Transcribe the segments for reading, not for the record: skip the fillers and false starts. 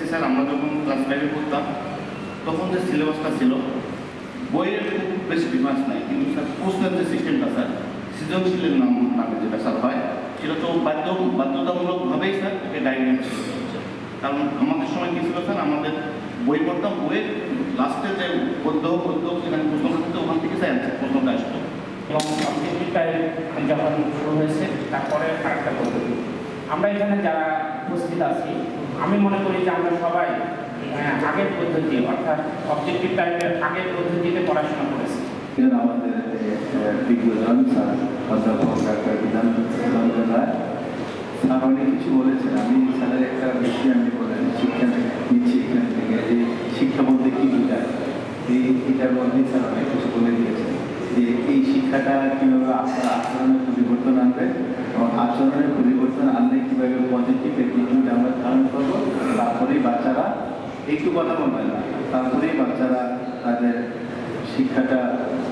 Sir আমরা যখন class 5-এ পড়তাম তখন যে সিলেবাসটা ছিল বইয়ের খুব বেশি ডিফারেন্স নাই, কিন্তু স্যার প্রশ্নের যে সিস্টেমটা স্যার সৃজনশীলের নামে যেটা স্যার হয় সেটা তো বাধ্যতামূলকভাবেই স্যার ওকে ডাইগ্রাম করতে হচ্ছে। কারণ আমাদের সময় কী ছিল স্যার, আমাদের বই পড়তাম, বইয়ের লাস্টে যে গদ্য সেখানে প্রশ্ন থাকতো, ওখান থেকে স্যার প্রশ্নটা আসতো। এবং অবজেক্টিভটাই যখন শুরু হয়েছে তারপরে আরেকটা পদ্ধতি। আমরা এখানে যারা উপস্থিত আছি আমি মনে করি যে আমরা সবাই আগের পদ্ধতি অর্থাৎ অবজেক্টিভ টাইপের আগের পদ্ধতিতে পড়াশোনা করেছি। আমাদের বিজ্ঞজন স্যার অধ্যাপক ডাক্তার বিধান রায় স্যার অনেক কিছু বলেছেন। আমি স্যারের একটা বিষয় আমি বলেন শিক্ষা নিচ্ছি এখান থেকে, যে শিক্ষা বলতে কী বোঝায়, এটার মধ্যেই স্যার অনেক কিছু বলে দিয়েছেন যে এই শিক্ষাটা কীভাবে আচরণের পরিবর্তন আনবে এবং আচরণের পরিবর্তন আনলে কীভাবে পজিটিভ অ্যাটিটিউড আমরা ধারণ করবো, তারপরেই বাচ্চারা একটু কথা বলবে না, তারপরেই বাচ্চারা তাদের শিক্ষাটা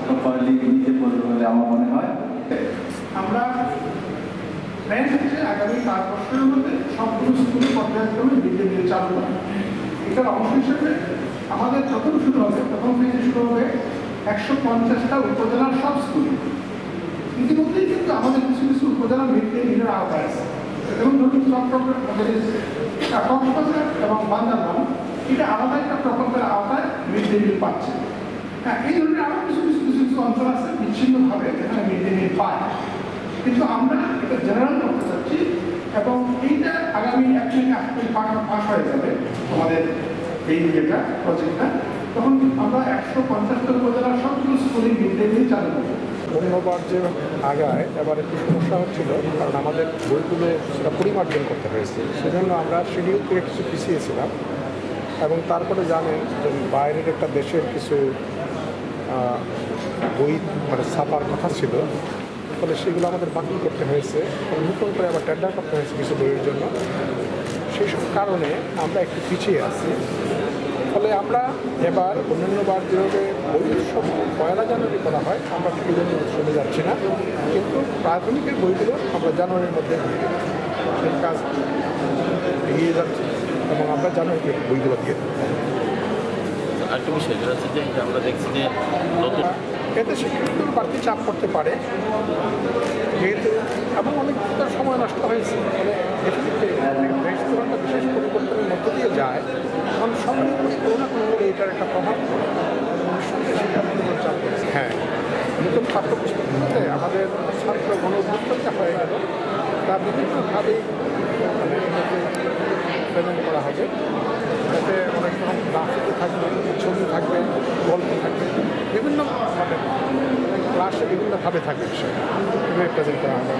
প্রপারলি নিতে পারবে বলে আমার মনে হয়। আমরা প্ল্যান হচ্ছে আগামী 5 বছরের মধ্যে সবগুলো স্কুলে পর্যায়ক্রমে মিড ডে মিল চালু করা। এটার অংশ হিসেবে আমাদের যখন শুরু হবে তখন থেকে শুরু হবে 150টা উপজেলার সব স্কুলে। ইতিমধ্যেই কিন্তু আমাদের কিছু কিছু উপজেলা মিড ডে মিলের আওতায় আছে, এবং ধরুন কক্সবাজার এবং বান্দরবান এটা আলাদা একটা প্রকল্পের আওতায় মিড ডে মিল পাচ্ছে। হ্যাঁ, এই ধরনের আরও কিছু কিছু কিছু কিছু অঞ্চল আছে বিচ্ছিন্নভাবে যেখানে মিড ডে মিল পায়, কিন্তু আমরা এটা জেনারেল করতে চাচ্ছি এবং এইটা আগামী 1 থেকে 8 পাস হয়ে যাবে আমাদের এই ইয়েটা প্রজেক্টটা, তখন আমরা 150টা উপজেলার সবগুলো স্কুলে মিড ডে মিল চালু করবো। অন্যবার যে আগায় এবার একটু সমস্যা হচ্ছিল, কারণ আমাদের বইগুলো সেটা পরিমার্জন করতে হয়েছে, সেজন্য আমরা শিডিউল থেকে কিছু পিছিয়েছিলাম। এবং তারপরে জানেন যে বাইরের একটা দেশের কিছু বই মানে ছাপার কথা ছিল, ফলে সেগুলো আমাদের বাতিল করতে হয়েছে, নতুন করে আবার টেন্ডার করতে হয়েছে কিছু বইয়ের জন্য। সেই সব কারণে আমরা একটু পিছিয়ে আছি। ফলে আমরা এবার অন্যান্যবার যেভাবে বই উৎসব 1 জানুয়ারি করা হয় আমরা সেই জন্য উৎসবে যাচ্ছি না, কিন্তু প্রাথমিকের বইগুলো আমরা জানুয়ারির মধ্যে সেই কাজ এগিয়ে যাচ্ছি এবং আমরা জানুয়ারিতে বইগুলো দিয়ে দেবো। আরেকটা বিষয় যেটা হচ্ছে যে আমরা দেখছি যে এতে শিক্ষার্থীদের বাড়তি চাপ করতে পারে যেহেতু, এবং অনেক সময় নষ্ট হয়েছে। ফলে রেস্টুরেন্টটা বিশেষ পরিবর্তনের মধ্য দিয়ে যায়, তখন সবারই কোনো না কোনোভাবে এটার একটা প্রভাব শিক্ষার্থীদের চাপ করেছে। হ্যাঁ, নতুন পাঠ্যপুস্তকগুলোতে আমাদের ছাত্র গণ অভ্যুত্থানটা হয়ে গেল, তা বিভিন্নভাবেই মানে প্রেজেন্ট করা হবে। যাতে অনেক রকম গ্রাফিকে থাকবে, ছবি থাকবে, গল্প থাকবে, বিভিন্ন মানে ক্লাসে বিভিন্নভাবে থাকবে বিষয় প্রেজেন্ট করা হবে।